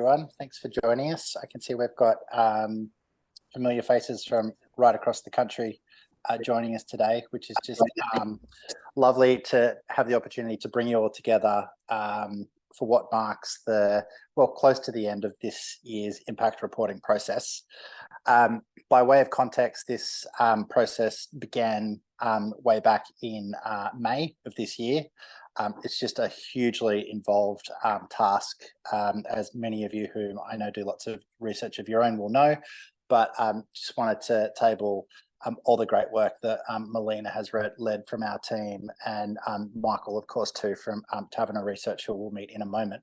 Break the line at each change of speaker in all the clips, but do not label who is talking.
everyone. Thanks for joining us. I can see we've got familiar faces from right across the country joining us today, which is just lovely to have the opportunity to bring you all together for what marks close to the end of this year's impact reporting process. By way of context, this process began way back in May of this year. It's just a hugely involved task, as many of you who I know do lots of research of your own will know, but just wanted to table all the great work that Melina has led from our team, and Michael, of course, too, from Taverner Research, who we'll meet in a moment.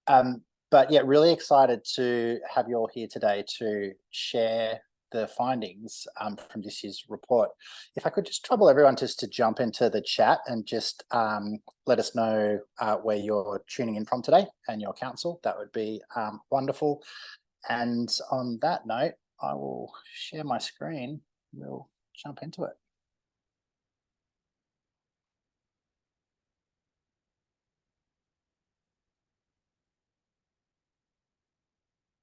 But yeah, really excited to have you all here today to share the findings from this year's report. If I could just trouble everyone just to jump into the chat and just let us know where you're tuning in from today and your council, that would be wonderful. And on that note, I will share my screen. We'll jump into it.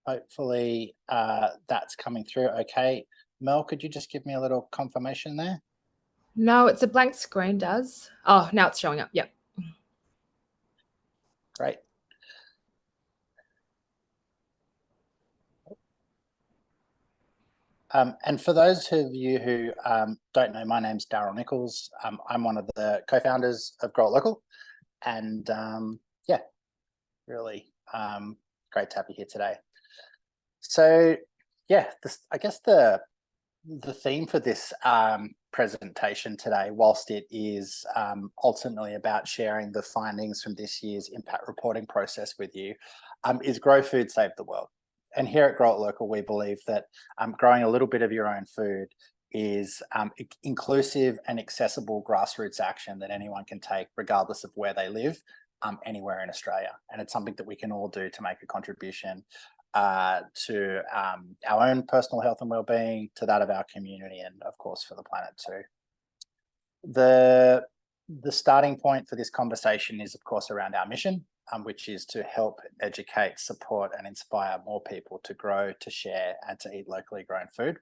Hopefully that's coming through okay. Mel, could you just give me a little confirmation there?
No, it's a blank screen, does. Oh, now it's showing up. Yep.
Great. And for those of you who don't know, my name's Daryl Nichols. I'm one of the co-founders of Grow It Local, and yeah, really great to have you here today. So yeah, I guess the theme for this presentation today, whilst it is ultimately about sharing the findings from this year's impact reporting process with you, is Grow Food, Save the World. And here at Grow It Local, we believe that growing a little bit of your own food is inclusive and accessible grassroots action that anyone can take, regardless of where they live, anywhere in Australia. And it's something that we can all do to make a contribution to our own personal health and well-being, to that of our community, and of course for the planet too. The starting point for this conversation is of course around our mission, which is to help educate, support and inspire more people to grow, to share and to eat locally grown food.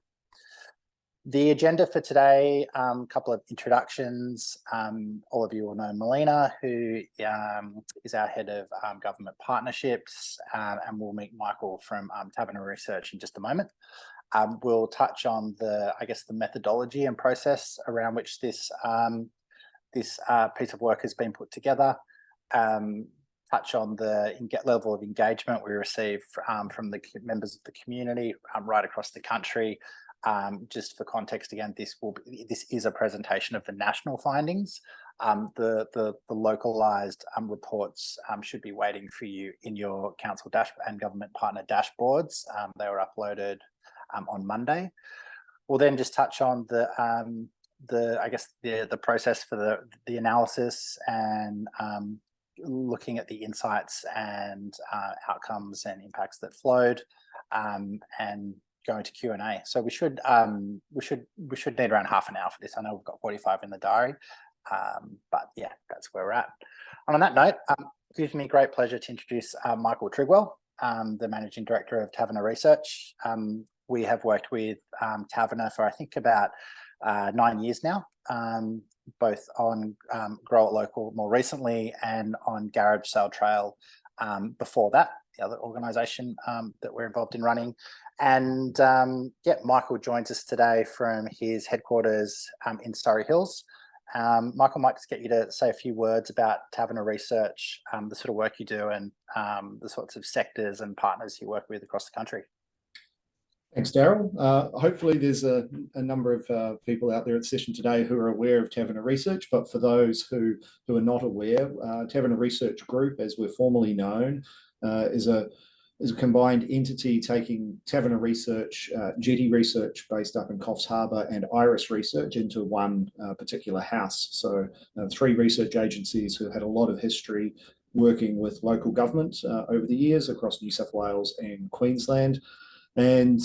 The agenda for today, a couple of introductions. All of you will know Melina, who is our head of government partnerships, and we'll meet Michael from Taverner Research in just a moment. We'll touch on the methodology and process around which this piece of work has been put together. Touch on the level of engagement we receive from the members of the community right across the country. Just for context, again, this is a presentation of the national findings. The localized reports should be waiting for you in your council and government partner dashboards. They were uploaded on Monday. We'll then just touch on the process for the analysis and looking at the insights and outcomes and impacts that flowed, and going to Q&A. So we should need around half an hour for this. I know we've got 45 in the diary, but yeah, that's where we're at. And on that note, it gives me great pleasure to introduce Michael Trigwell, the Managing Director of Taverner Research. We have worked with Taverner for I think about 9 years now, both on Grow It Local more recently and on Garage Sale Trail before that, the other organisation that we're involved in running. And yeah, Michael joins us today from his headquarters in Surrey Hills. Michael, might just get you to say a few words about Taverner Research, the sort of work you do, and the sorts of sectors and partners you work with across the country.
Thanks, Daryl. Hopefully there's a number of people out there at the session today who are aware of Taverner Research, but for those who are not aware, Taverner Research Group, as we're formally known, is a combined entity taking Taverner Research, GD Research based up in Coffs Harbour, and Iris Research into one particular house. So 3 research agencies who had a lot of history working with local government over the years across New South Wales and Queensland. And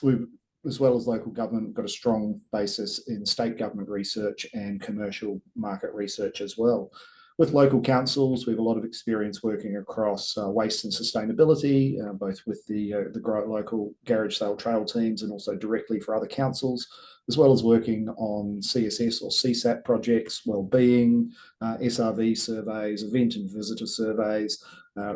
we've, as well as local government, got a strong basis in state government research and commercial market research as well. With local councils, we have a lot of experience working across waste and sustainability, both with the Grow It Local garage sale trail teams and also directly for other councils, as well as working on CSS or CSAT projects, wellbeing, SRV surveys, event and visitor surveys,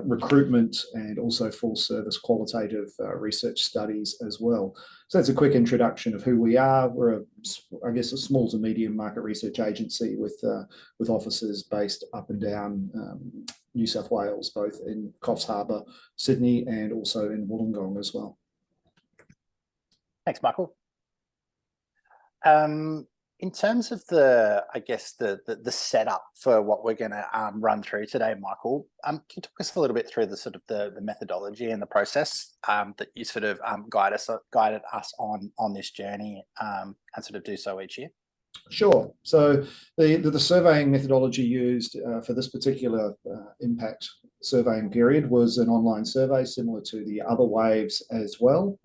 recruitment, and also full service qualitative research studies as well. So that's a quick introduction of who we are. We're, I guess, a small to medium market research agency with offices based up and down New South Wales, both in Coffs Harbour, Sydney, and also in Wollongong as well.
Thanks, Michael. In terms of I guess the setup for what we're going to run through today, Michael, can you talk us a little bit through the methodology and the process that you sort of guided us on this journey and sort of do so each year?
Sure. So the surveying methodology used for this particular impact surveying period was an online survey similar to the other waves as well.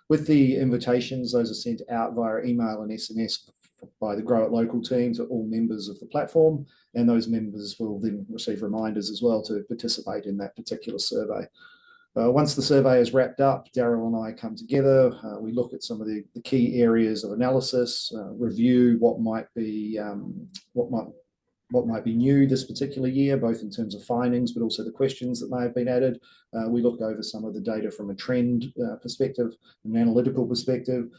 With the invitations, those are sent out via email and SMS by the Grow It Local teams, all members of the platform, and those members will then receive reminders as well to participate in that particular survey. Once the survey is wrapped up, Daryl and I come together. We look at some of the key areas of analysis, review what might be new this particular year, both in terms of findings, but also the questions that may have been added. We look over some of the data from a trend perspective, an analytical perspective.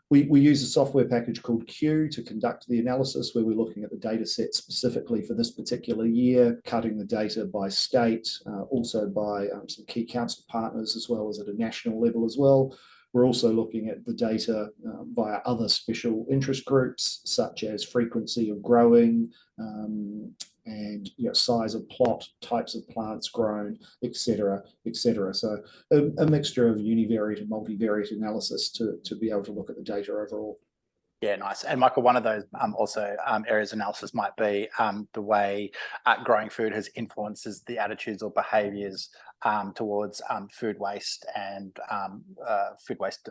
We use a software package called Q to conduct the analysis, where we're looking at the data set specifically for this particular year, cutting the data by state, also by some key council partners, as well as at a national level as well. We're also looking at the data via other special interest groups, such as frequency of growing, and size of plot, types of plants grown, etc., etc. So a mixture of univariate and multivariate analysis to be able to look at the data overall.
Yeah, nice. And Michael, one of those also areas of analysis might be the way growing food has influences the attitudes or behaviours towards food waste and food waste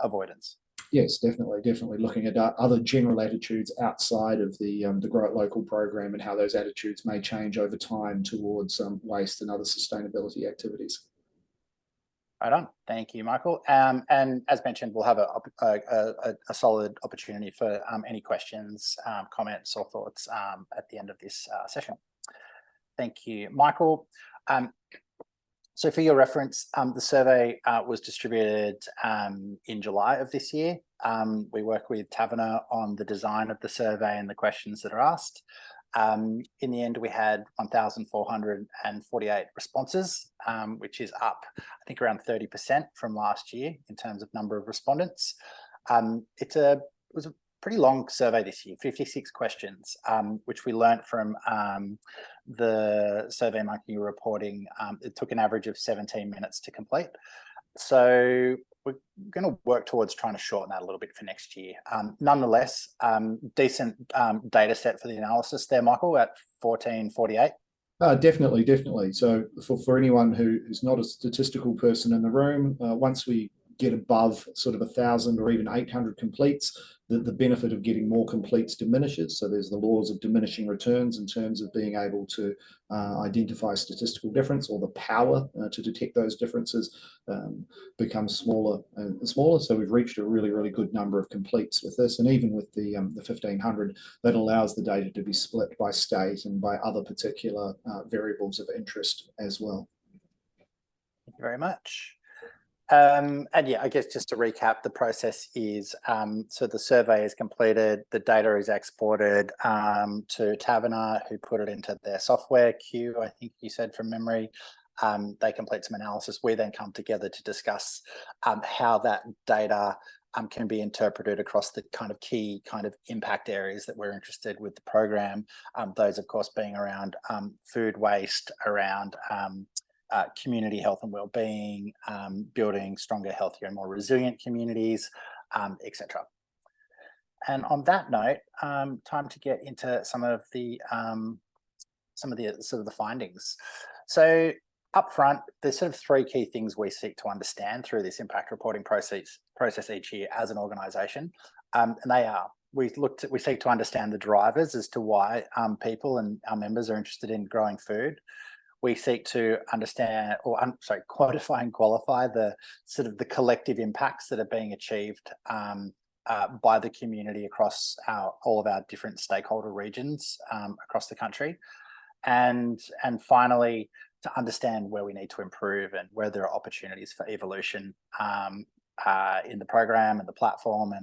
avoidance.
Yes, definitely looking at other general attitudes outside of the Grow It Local program and how those attitudes may change over time towards waste and other sustainability activities.
Right on. Thank you, Michael. And as mentioned, we'll have a solid opportunity for any questions, comments, or thoughts at the end of this session. Thank you, Michael. So for your reference, the survey was distributed in July of this year. We work with Taverner on the design of the survey and the questions that are asked. In the end, we had 1,448 responses, which is up, I think, around 30% from last year in terms of number of respondents. It was a pretty long survey this year, 56 questions, which we learnt from the SurveyMonkey reporting. It took an average of 17 minutes to complete. So we're going to work towards trying to shorten that a little bit for next year. Nonetheless, decent data set for the analysis there, Michael, at 1,448.
Definitely. So for anyone who's not a statistical person in the room, once we get above sort of 1,000 or even 800 completes, the benefit of getting more completes diminishes. So there's the laws of diminishing returns in terms of being able to identify statistical difference, or the power to detect those differences becomes smaller and smaller. So we've reached a really good number of completes with this, and even with the 1,500, that allows the data to be split by state and by other particular variables of interest as well.
Thank you very much. And yeah, I guess just to recap, the process is, so the survey is completed, the data is exported to Taverner, who put it into their software queue, I think you said from memory. They complete some analysis. We then come together to discuss how that data can be interpreted across the key impact areas that we're interested with the program. Those, of course, being around food waste, around community health and well-being, building stronger, healthier, and more resilient communities, etc. And on that note, time to get into some of the findings. So up front, there's sort of three key things we seek to understand through this impact reporting process each year as an organisation, and they are: we seek to understand the drivers as to why people and our members are interested in growing food. We seek to understand, or quantify and qualify the sort of the collective impacts that are being achieved by the community across all of our different stakeholder regions across the country, and finally to understand where we need to improve and where there are opportunities for evolution in the program and the platform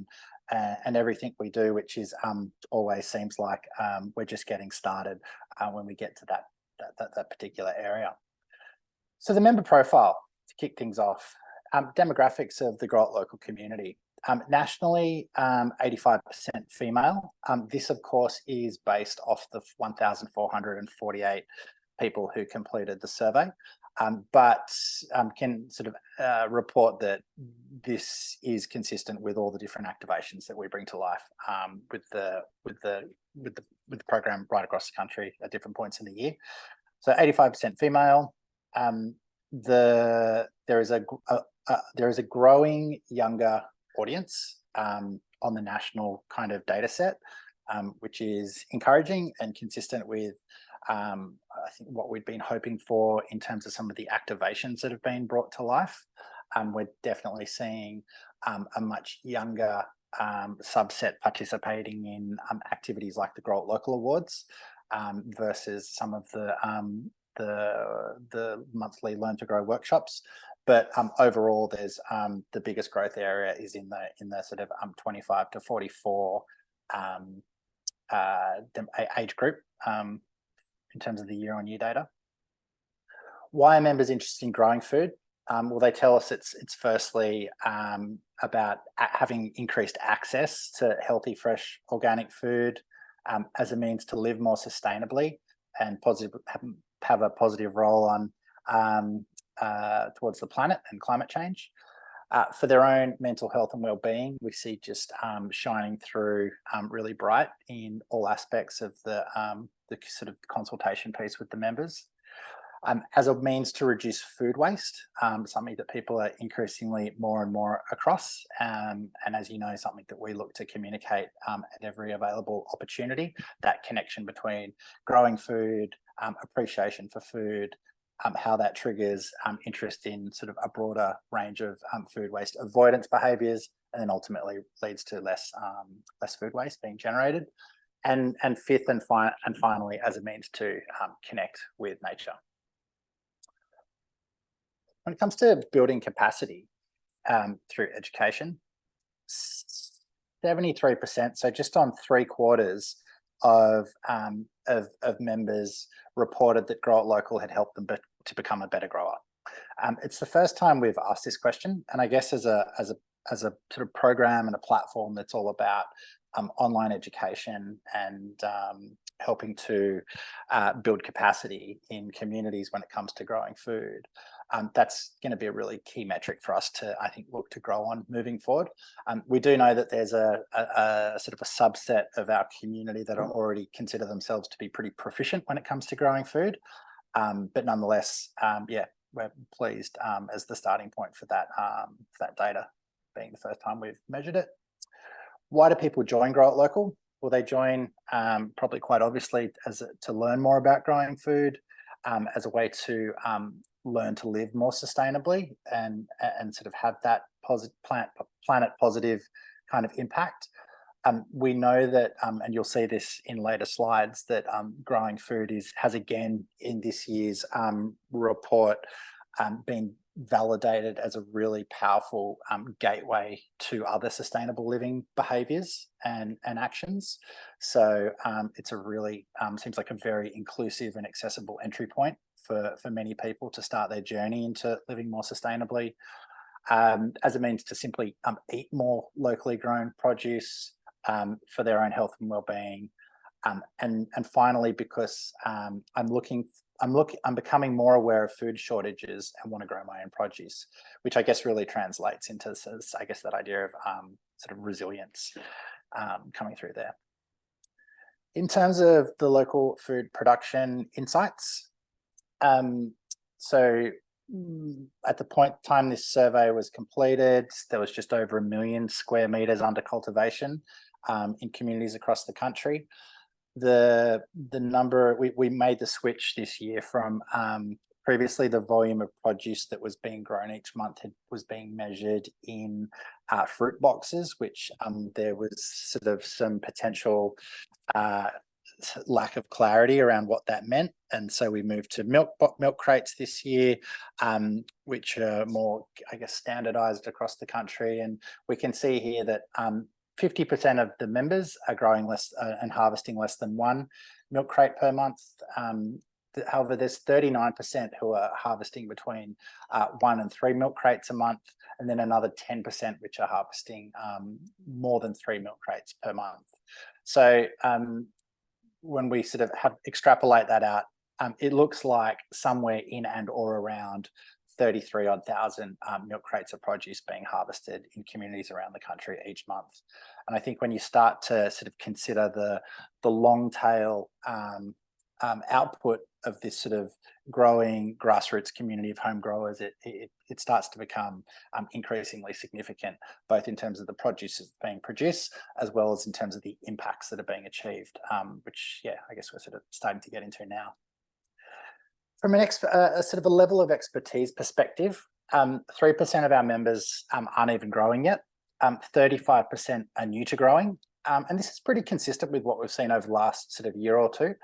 and everything we do, which is always seems like we're just getting started when we get to that particular area. So the member profile, to kick things off, demographics of the Grow It Local community. Nationally, 85% female. This, of course, is based off the 1,448 people who completed the survey, but can sort of report that this is consistent with all the different activations that we bring to life with the program right across the country at different points in the year. So 85% female. There is a growing younger audience on the national kind of data set, which is encouraging and consistent with I think what we'd been hoping for in terms of some of the activations that have been brought to life. We're definitely seeing a much younger subset participating in activities like the Grow It Local Awards versus some of the monthly Learn to Grow workshops. But overall, there's the biggest growth area is in the sort of 25 to 44 age group in terms of the year-on-year data. Why are members interested in growing food? Well, they tell us it's firstly about having increased access to healthy, fresh, organic food as a means to live more sustainably and have a positive role on towards the planet and climate change. For their own mental health and well-being, we see just shining through really bright in all aspects of the sort of consultation piece with the members. As a means to reduce food waste, something that people are increasingly more and more across, and as you know, something that we look to communicate at every available opportunity, that connection between growing food, appreciation for food, how that triggers interest in sort of a broader range of food waste avoidance behaviours, and then ultimately leads to less food waste being generated. And fifth and finally, as a means to connect with nature. When it comes to building capacity through education, 73%, so just on 3/4 of members reported that Grow It Local had helped them to become a better grower. It's the first time we've asked this question, and I guess as a sort of program and a platform that's all about online education and helping to build capacity in communities when it comes to growing food. That's going to be a really key metric for us to, I think, look to grow on moving forward. We do know that there's a sort of a subset of our community that are already consider themselves to be pretty proficient when it comes to growing food. But nonetheless, yeah, we're pleased as the starting point for that data, being the first time we've measured it. Why do people join Grow It Local? Well, they join probably quite obviously to learn more about growing food, as a way to learn to live more sustainably and sort of have that planet positive kind of impact. We know that, and you'll see this in later slides, that growing food has again in this year's report been validated as a really powerful gateway to other sustainable living behaviours and actions. So it's a really seems like a very inclusive and accessible entry point for many people to start their journey into living more sustainably, as a means to simply eat more locally grown produce for their own health and well-being, and finally because I'm becoming more aware of food shortages and want to grow my own produce, which I guess really translates into, I guess, that idea of sort of resilience coming through there. In terms of the local food production insights, so at the time this survey was completed, there was just over 1 million square meters under cultivation in communities across the country. The number, we made the switch this year from previously the volume of produce that was being grown each month was being measured in fruit boxes, which there was sort of some potential lack of clarity around what that meant, and so we moved to milk crates this year, which are more, I guess, standardized across the country. And we can see here that 50% of the members are growing less and harvesting less than one milk crate per month. However, there's 39% who are harvesting between 1 and 3 milk crates a month, and then another 10% which are harvesting more than 3 milk crates per month. So when we sort of extrapolate that out, it looks like somewhere in and or around 33,000 milk crates of produce being harvested in communities around the country each month. And I think when you start to sort of consider the long tail output of this sort of growing grassroots community of home growers, it starts to become increasingly significant, both in terms of the produce that's being produced, as well as in terms of the impacts that are being achieved, which, yeah, I guess we're sort of starting to get into now. From a sort of a level of expertise perspective, 3% of our members aren't even growing yet. 35% are new to growing. And this is pretty consistent with what we've seen over the last sort of year or two.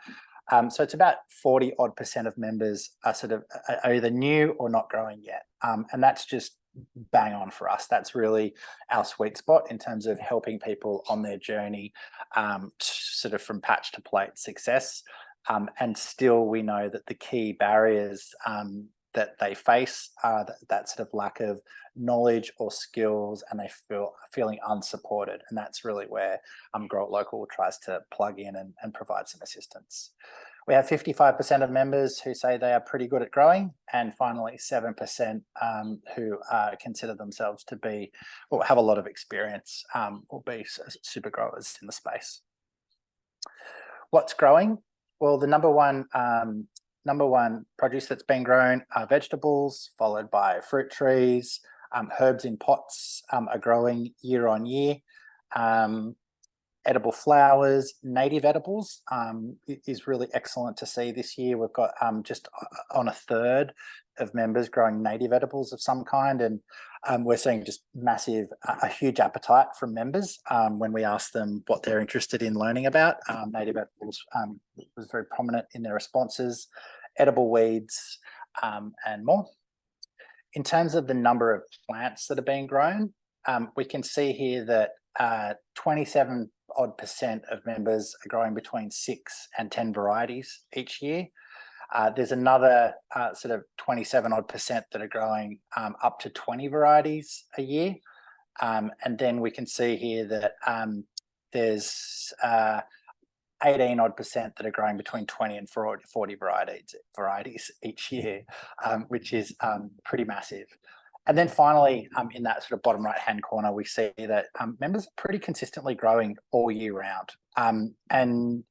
So it's about 40% of members are sort of are either new or not growing yet. And that's just bang on for us. That's really our sweet spot in terms of helping people on their journey, sort of from patch to plate success. And still we know that the key barriers that they face are that sort of lack of knowledge or skills, and they feeling unsupported. And that's really where Grow It Local tries to plug in and provide some assistance. We have 55% of members who say they are pretty good at growing, and finally 7% who consider themselves to be, or have a lot of experience, or be super growers in the space. What's growing? Well, the number one produce that's been grown are vegetables, followed by fruit trees. Herbs in pots are growing year on year. Edible flowers, native edibles is really excellent to see this year. We've got just on a third of members growing native edibles of some kind, and we're seeing just a huge appetite from members when we ask them what they're interested in learning about. Native edibles was very prominent in their responses, edible weeds, and more. In terms of the number of plants that are being grown, we can see here that 27% of members are growing between 6 and 10 varieties each year. There's another sort of 27% that are growing up to 20 varieties a year. And then we can see here that there's 18% that are growing between 20 and 40 varieties each year, which is pretty massive. And then finally, in that sort of bottom right-hand corner, we see that members are pretty consistently growing all year round. And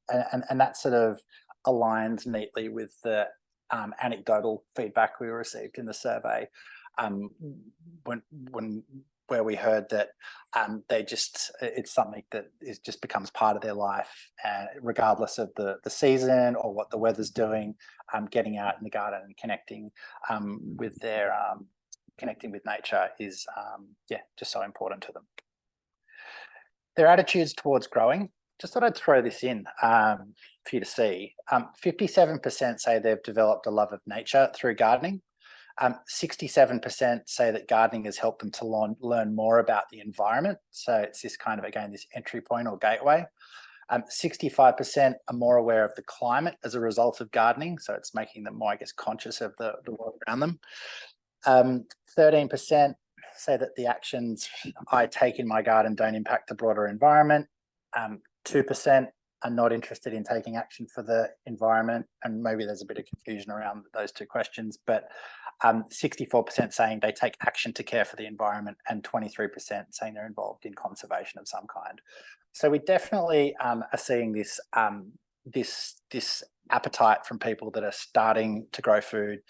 that sort of aligns neatly with the anecdotal feedback we received in the survey, where we heard that it's something that just becomes part of their life, regardless of the season or what the weather's doing. Getting out in the garden and connecting with nature is just so important to them. Their attitudes towards growing, just thought I'd throw this in for you to see. 57% say they've developed a love of nature through gardening. 67% say that gardening has helped them to learn more about the environment. So it's this kind of, again, this entry point or gateway. 65% are more aware of the climate as a result of gardening. So it's making them more, I guess, conscious of the world around them. 13% say that the actions I take in my garden don't impact the broader environment. 2% are not interested in taking action for the environment, and maybe there's a bit of confusion around those two questions, but 64% saying they take action to care for the environment, and 23% saying they're involved in conservation of some kind. So we definitely are seeing this this appetite from people that are starting to grow food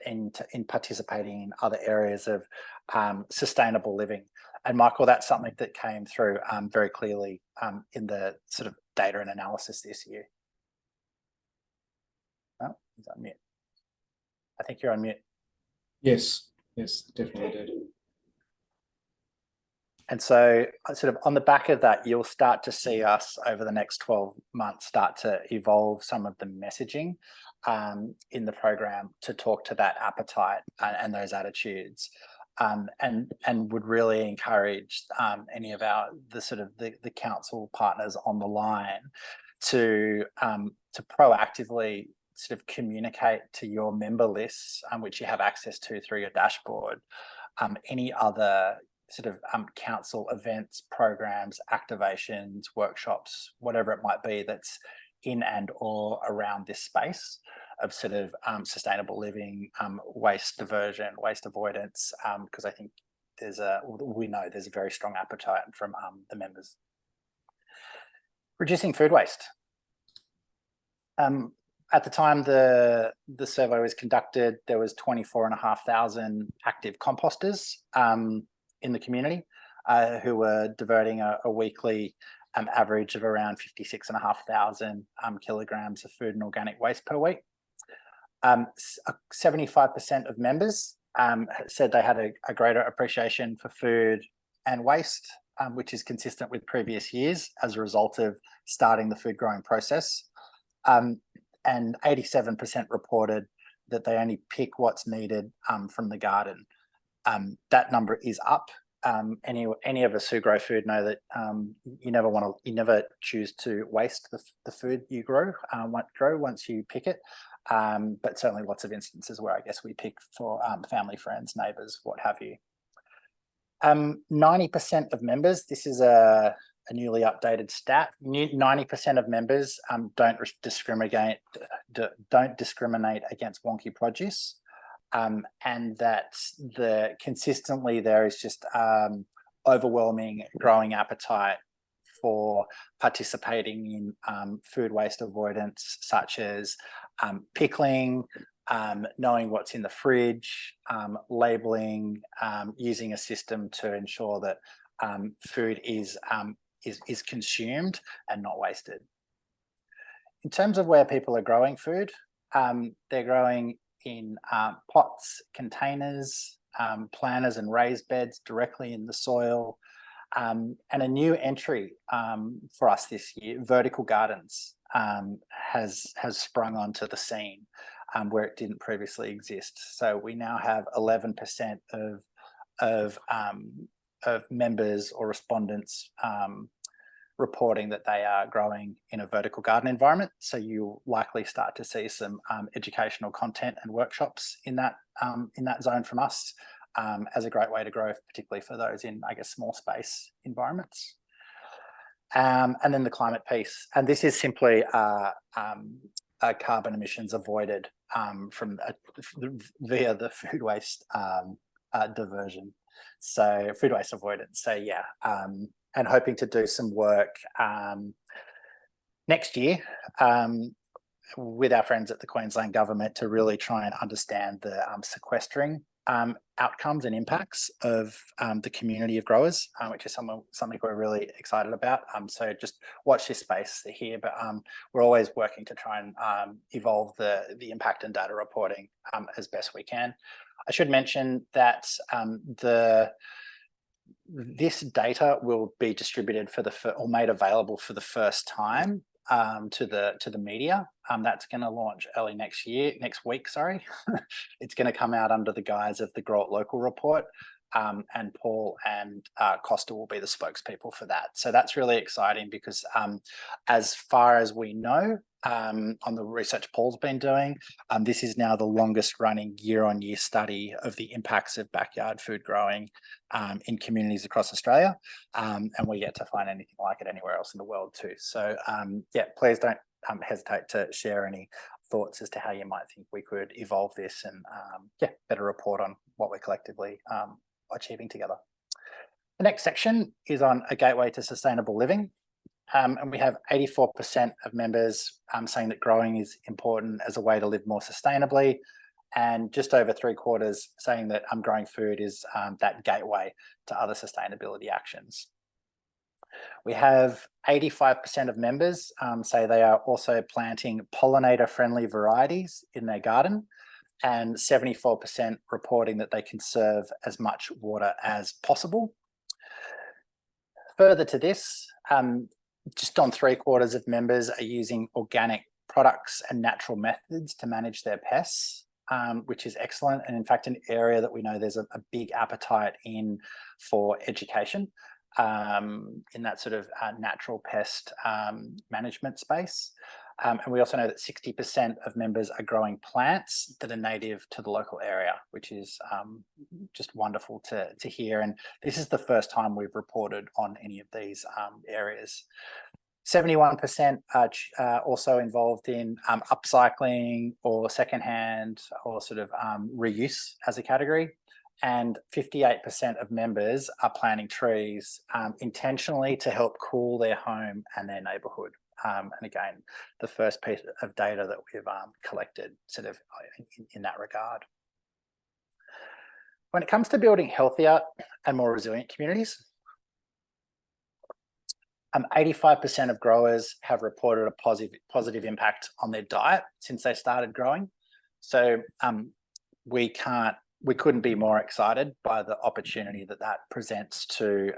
in participating in other areas of sustainable living. And Michael, that's something that came through very clearly in the sort of data and analysis this year. Oh, he's on mute. I think you're on mute.
Yes, definitely did.
And so sort of on the back of that, you'll start to see us over the next 12 months start to evolve some of the messaging in the program to talk to that appetite and those attitudes. And would really encourage any of the council partners on the line to proactively sort of communicate to your member lists, which you have access to through your dashboard, any other sort of council events, programs, activations, workshops, whatever it might be that's in and or around this space of sort of sustainable living, waste diversion, waste avoidance, because I think we know there's a very strong appetite from the members. Reducing food waste. At the time the survey was conducted, there was 24,500 active composters in the community who were diverting a weekly average of around 56,500 kilograms of food and organic waste per week. 75% of members said they had a greater appreciation for food and waste, which is consistent with previous years as a result of starting the food growing process. And 87% reported that they only pick what's needed from the garden. That number is up. Any of us who grow food know that you never choose to waste the food you grow once you pick it. But certainly lots of instances where I guess we pick for family, friends, neighbours, what have you. 90% of members, this is a newly updated stat, 90% of members don't discriminate against wonky produce. And that consistently there is just overwhelming growing appetite for participating in food waste avoidance, such as pickling, knowing what's in the fridge, labeling, using a system to ensure that food is consumed and not wasted. In terms of where people are growing food, they're growing in pots, containers, planters and raised beds directly in the soil. And a new entry for us this year, vertical gardens, has sprung onto the scene where it didn't previously exist. So we now have 11% of members or respondents reporting that they are growing in a vertical garden environment. So you'll likely start to see some educational content and workshops in that zone from us as a great way to grow, particularly for those in, I guess, small space environments. And then the climate piece, and this is simply carbon emissions avoided via the food waste diversion. So food waste avoidance. So yeah. And hoping to do some work next year with our friends at the Queensland Government to really try and understand the sequestering outcomes and impacts of the community of growers, which is something we're really excited about. So just watch this space here, but we're always working to try and evolve the impact and data reporting as best we can. I should mention that this data will be distributed or made available for the first time to the media. That's going to launch early next week. Sorry, it's going to come out under the guise of the Grow It Local report, and Paul and Costa will be the spokespeople for that. So that's really exciting because, as far as we know, on the research Paul's been doing, this is now the longest running year-on-year study of the impacts of backyard food growing in communities across Australia, and we're yet to find anything like it anywhere else in the world too. So yeah, please don't hesitate to share any thoughts as to how you might think we could evolve this and yeah, better report on what we're collectively achieving together. The next section is on a gateway to sustainable living. And we have 84% of members saying that growing is important as a way to live more sustainably. and just over 3/4 saying that growing food is that gateway to other sustainability actions. We have 85% of members say they are also planting pollinator-friendly varieties in their garden, and 74% reporting that they conserve as much water as possible. Further to this, just on 3/4 of members are using organic products and natural methods to manage their pests, which is excellent. And in fact, an area that we know there's a big appetite in for education in that sort of natural pest management space. And we also know that 60% of members are growing plants that are native to the local area, which is just wonderful to hear. And this is the first time we've reported on any of these areas. 71% are also involved in upcycling or secondhand or sort of reuse as a category. And 58% of members are planting trees intentionally to help cool their home and their neighbourhood. And again, the first piece of data that we've collected sort of in that regard. When it comes to building healthier and more resilient communities, 85% of growers have reported a positive impact on their diet since they started growing. So we couldn't be more excited by the opportunity that presents to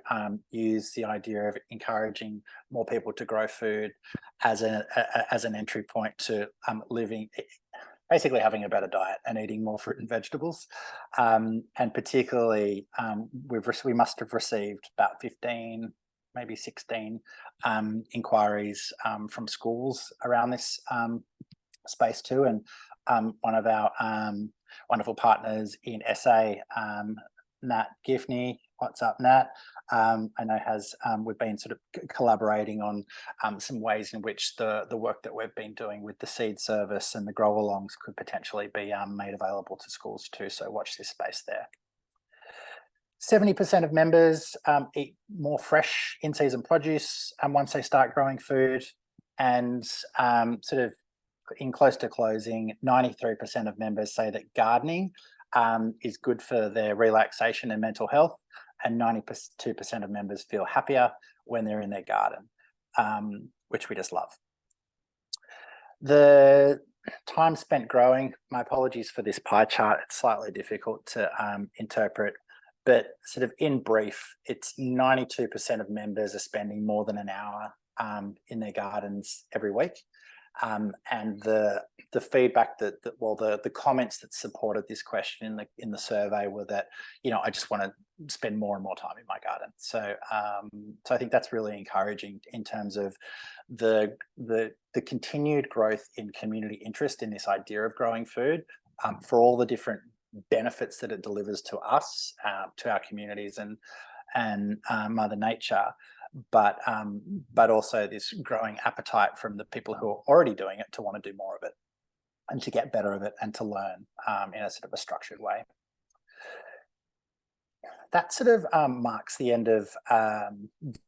use the idea of encouraging more people to grow food as an entry point to living, basically having a better diet and eating more fruit and vegetables. And particularly, we must have received about 15, maybe 16 inquiries from schools around this space too. And one of our wonderful partners in SA, Nat Giffney, what's up, Nat? I know we've been sort of collaborating on some ways in which the work that we've been doing with the seed service and the grow alongs could potentially be made available to schools too. So watch this space there. 70% of members eat more fresh in-season produce once they start growing food, and sort of in close to closing, 93% of members say that gardening is good for their relaxation and mental health, and 92% of members feel happier when they're in their garden, which we just love. The time spent growing, my apologies for this pie chart, it's slightly difficult to interpret, but sort of in brief, it's 92% of members are spending more than an hour in their gardens every week. And the feedback the comments that supported this question in the survey were that, I just want to spend more and more time in my garden. So I think that's really encouraging in terms of the continued growth in community interest in this idea of growing food for all the different benefits that it delivers to us, to our communities and Mother Nature. But also this growing appetite from the people who are already doing it to want to do more of it and to get better of it and to learn in a sort of a structured way. That sort of marks the end of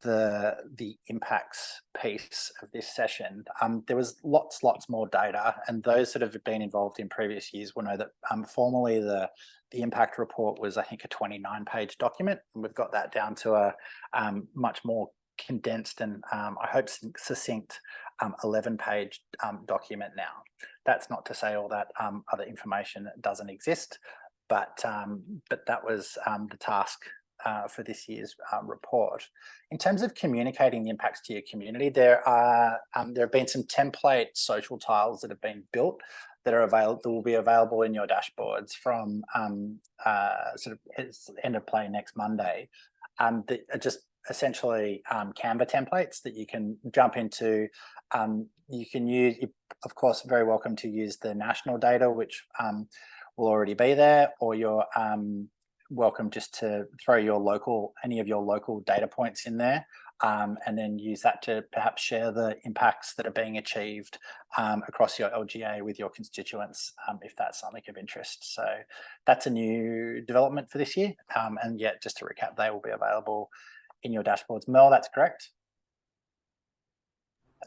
the impacts piece of this session. There was lots more data, and those that have been involved in previous years will know that formally the impact report was, I think, a 29-page document, and we've got that down to a much more condensed and I hope succinct 11-page document now. That's not to say all that other information doesn't exist, but that was the task for this year's report. In terms of communicating the impacts to your community, there have been some template social tiles that have been built that will be available in your dashboards from sort of end of play next Monday. That are just essentially Canva templates that you can jump into. You can use, of course, very welcome to use the national data, which will already be there, or you're welcome just to throw any of your local data points in there, and then use that to perhaps share the impacts that are being achieved across your LGA with your constituents, if that's something of interest. So that's a new development for this year. And yet, just to recap, they will be available in your dashboards. Mel, that's correct?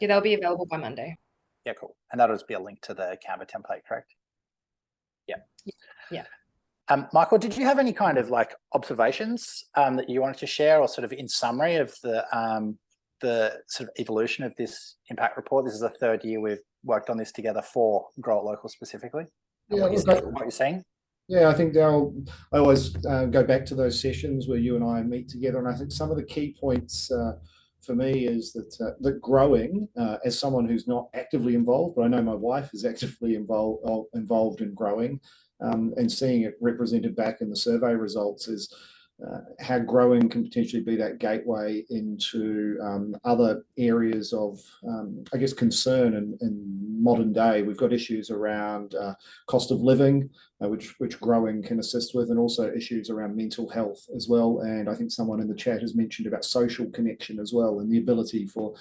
Yeah, they'll be available by Monday.
Yeah, cool. And that'll just be a link to the Canva template, correct?
Yeah.
Michael, did you have any kind of like observations that you wanted to share, or sort of in summary of the sort of evolution of this impact report? This is the third year we've worked on this together for Grow It Local specifically. And
Yeah,
what you're saying?
Yeah, I think Darryl, I always go back to those sessions where you and I meet together, and I think some of the key points for me is that growing, as someone who's not actively involved, but I know my wife is actively involved in growing, and seeing it represented back in the survey results is how growing can potentially be that gateway into other areas of, I guess, concern in modern day. We've got issues around cost of living, which growing can assist with, and also issues around mental health as well. And I think someone in the chat has mentioned about social connection as well, and the ability for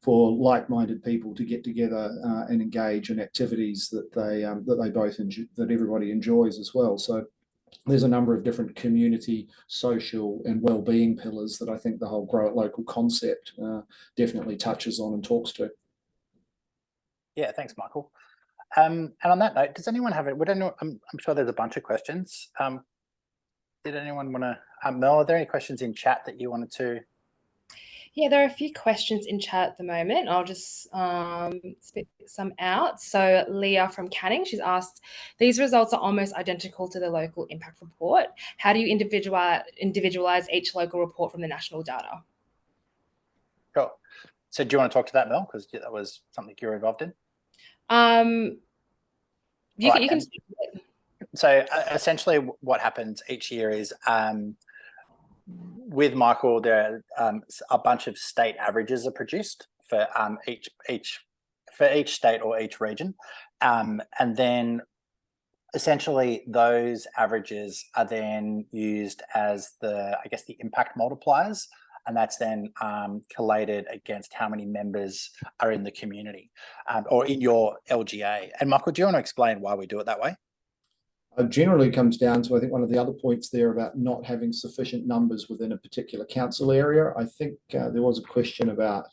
like-minded people to get together and engage in activities that they both enjoy, that everybody enjoys as well. So there's a number of different community, social, and well-being pillars that I think the whole Grow It Local concept definitely touches on and talks to.
Yeah, thanks, Michael. And on that note, does anyone have it? I'm sure there's a bunch of questions. Did anyone want to? Mel, are there any questions in chat that you wanted to?
Yeah, there are a few questions in chat at the moment. I'll just spit some out. So Leah from Canning, she's asked, these results are almost identical to the local impact report. How do you individualize each local report from the national data?
Sure. So do you want to talk to that, Mel? Because that was something you were involved in.
You can.
So essentially what happens each year is with Michael, there are a bunch of state averages are produced for each state or each region, and then essentially those averages are then used as the impact multipliers, and that's then collated against how many members are in the community or in your LGA. And Michael, do you want to explain why we do it that way?
Generally comes down to, I think, one of the other points there about not having sufficient numbers within a particular council area. I think there was a question about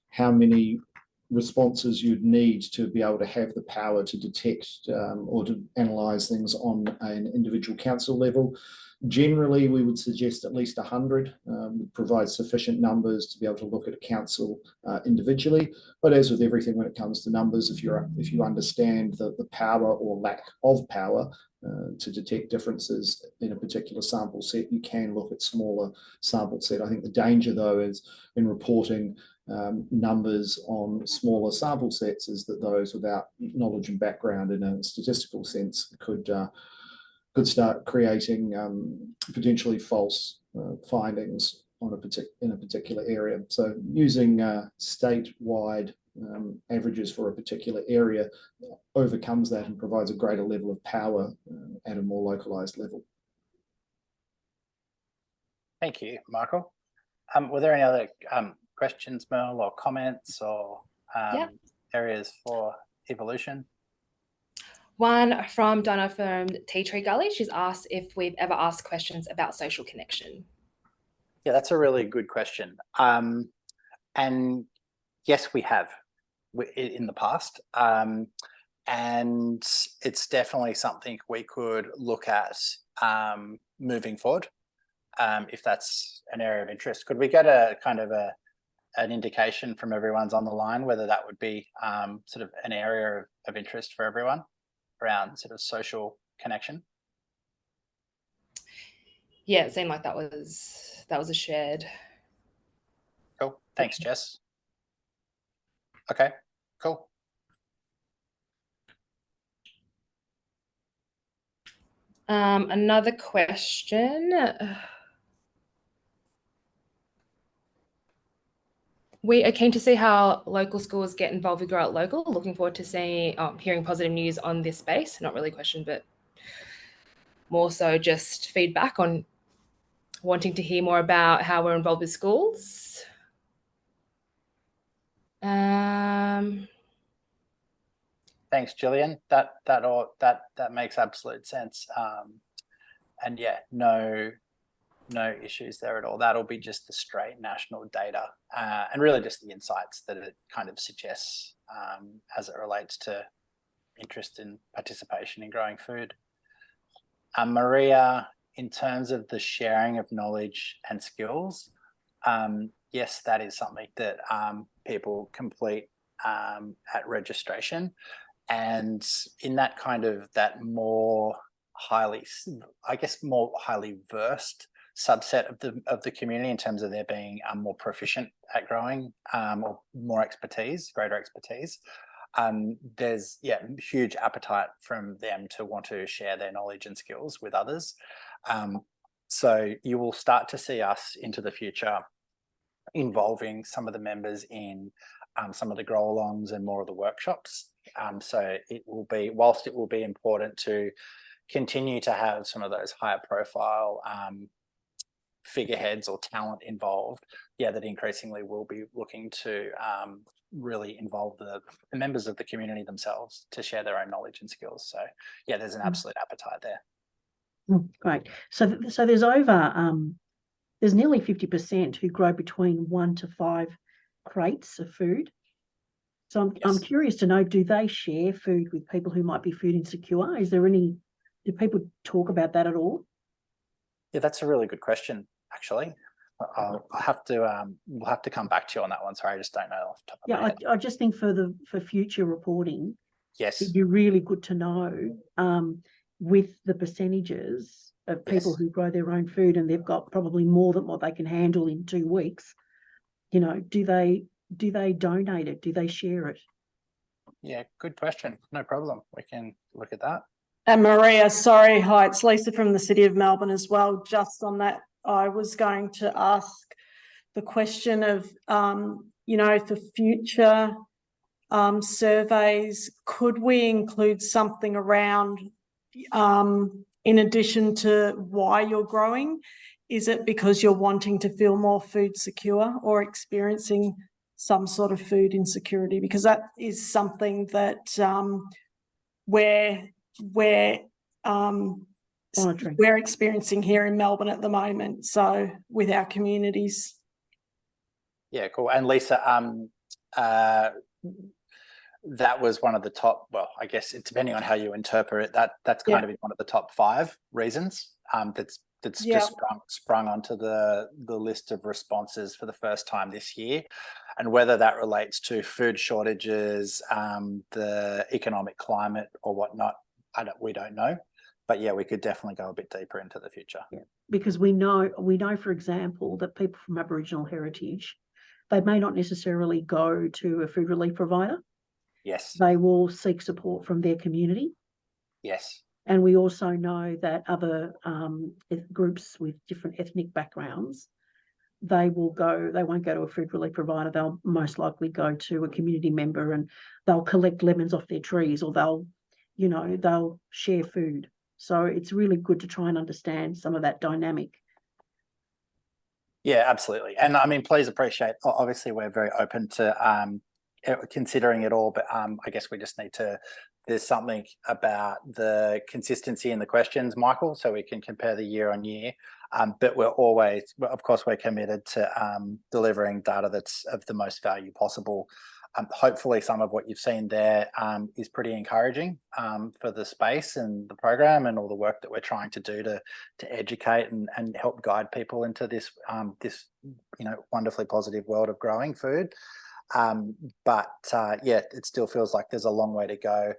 how many responses you'd need to be able to have the power to detect or to analyse things on an individual council level. Generally, we would suggest at least 100 would provide sufficient numbers to be able to look at a council individually. But as with everything when it comes to numbers, if you understand the power or lack of power to detect differences in a particular sample set, you can look at smaller sample set. I think the danger, though, is in reporting numbers on smaller sample sets is that those without knowledge and background in a statistical sense could start creating potentially false findings on in a particular area. So using statewide averages for a particular area overcomes that and provides a greater level of power at a more localized level.
Thank you, Michael. Were there any other questions, Mel, or comments, or areas for evolution?
One from Donna from Tea Tree Gully. She's asked if we've ever asked questions about social connection.
Yeah, that's a really good question. And yes, we have in the past. And it's definitely something we could look at moving forward, if that's an area of interest. Could we get a kind of an indication from everyone's on the line whether that would be sort of an area of interest for everyone around sort of social connection?
Yeah, it seemed like that was a shared.
Cool. Thanks, Jess. Okay, cool.
Another question. We are keen to see how local schools get involved with Grow It Local. Looking forward to hearing positive news on this space. Not really a question, but more so just feedback on wanting to hear more about how we're involved with schools.
Thanks, Gillian. That makes absolute sense. And yeah, no issues there at all. That'll be just the straight national data and really just the insights that it kind of suggests as it relates to interest and participation in growing food. Maria, in terms of the sharing of knowledge and skills, yes, that is something that people complete at registration. And in that kind of that more highly, I guess, more highly versed subset of the community in terms of their being more proficient at growing or more expertise, greater expertise, there's huge appetite from them to want to share their knowledge and skills with others. So you will start to see us into the future involving some of the members in some of the grow alongs and more of the workshops. So it will be, whilst it will be important to continue to have some of those higher profile figureheads or talent involved, that increasingly will be looking to really involve the members of the community themselves to share their own knowledge and skills. So there's an absolute appetite there.
Great. So there's over there's nearly 50% who grow between 1 to 5 crates of food. So I'm curious to know, do they share food with people who might be food insecure? Do people talk about that at all?
Yeah, that's a really good question, actually. I'll have to we'll have to come back to you on that one. Sorry, I just don't know off the top of my head.
I just think for future reporting,
yes,
it'd be really good to know with the percentages of people who grow their own food and they've got probably more than what they can handle in 2 weeks. You know, do they donate it? Do they share it?
Yeah, good question. No problem. We can look at that.
And Maria, sorry, hi, it's Lisa from the City of Melbourne as well. Just on that, I was going to ask the question of, for future surveys, could we include something around, in addition to why you're growing? Is it because you're wanting to feel more food secure or experiencing some sort of food insecurity? Because that is something that we're experiencing here in Melbourne at the moment. So with our communities.
Yeah, cool. And Lisa, that was one of the top, well, I guess it's depending on how you interpret it, that's kind of one of the top 5 reasons that's just sprung onto the list of responses for the first time this year. And whether that relates to food shortages, the economic climate or whatnot, we don't know. But we could definitely go a bit deeper into the future.
Yeah, because we know, for example, that people from Aboriginal heritage, they may not necessarily go to a food relief provider.
Yes.
They will seek support from their community.
Yes.
And we also know that other groups with different ethnic backgrounds, they won't go to a food relief provider. They'll most likely go to a community member and they'll collect lemons off their trees, or they'll share food. So it's really good to try and understand some of that dynamic.
Yeah, absolutely. And I mean, please appreciate, obviously we're very open to considering it all, but I guess we just need to, there's something about the consistency in the questions, Michael, so we can compare the year on year. But we're always, of course, we're committed to delivering data that's of the most value possible. Hopefully some of what you've seen there is pretty encouraging for the space and the program and all the work that we're trying to do to educate and help guide people into this wonderfully positive world of growing food. But it still feels like there's a long way to go.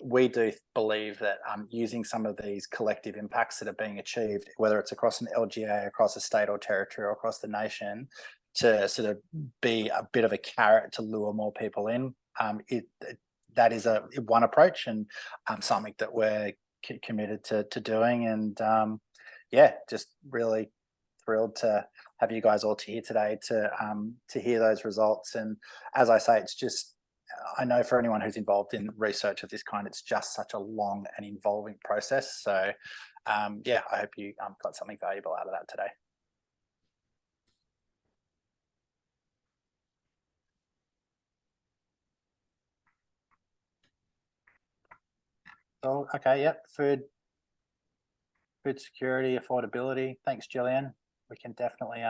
We do believe that using some of these collective impacts that are being achieved, whether it's across an LGA, across a state or territory, or across the nation, to sort of be a bit of a carrot to lure more people in, that is one approach and something that we're committed to doing. And just really thrilled to have you guys all here today to hear those results. And as I say, it's just, I know for anyone who's involved in research of this kind, it's just such a long and involving process. So I hope you got something valuable out of that today. Oh, okay, yep, food security, affordability. Thanks, Gillian. We can definitely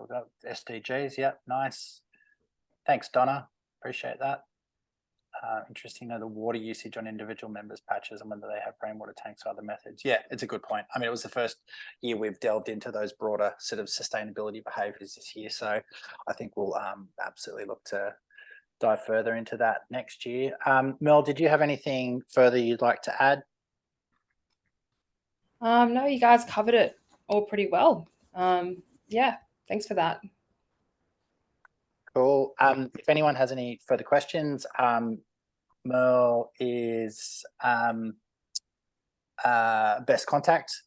we've got SDGs, yep, nice. Thanks, Donna. Appreciate that. Interesting to know the water usage on individual members' patches and whether they have rainwater tanks or other methods. Yeah, it's a good point. I mean, it was the first year we've delved into those broader sort of sustainability behaviours this year. So I think we'll absolutely look to dive further into that next year. Mel, did you have anything further you'd like to add?
No, you guys covered it all pretty well. Yeah, thanks for that.
Cool. If anyone has any further questions, Merle is best contact.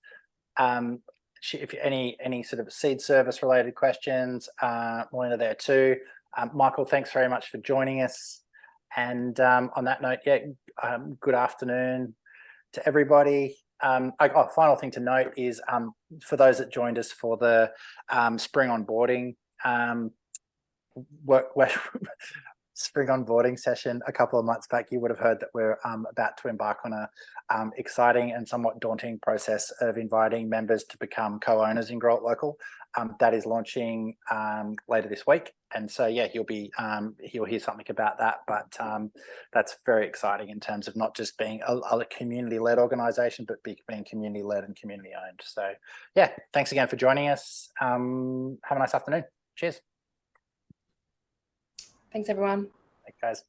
If any sort of seed service related questions, Melinda there too. Michael, thanks very much for joining us. And on that note, yeah, good afternoon to everybody. Final thing to note is for those that joined us for the spring onboarding spring onboarding session a couple of months back, you would have heard that we're about to embark on a exciting and somewhat daunting process of inviting members to become co-owners in Grow It Local. That is launching later this week, and so yeah, he'll hear something about that. But that's very exciting in terms of not just being a community-led organisation, but being community-led and community-owned. So yeah, thanks again for joining us. Have a nice afternoon. Cheers.
Thanks, everyone.
Thanks, guys.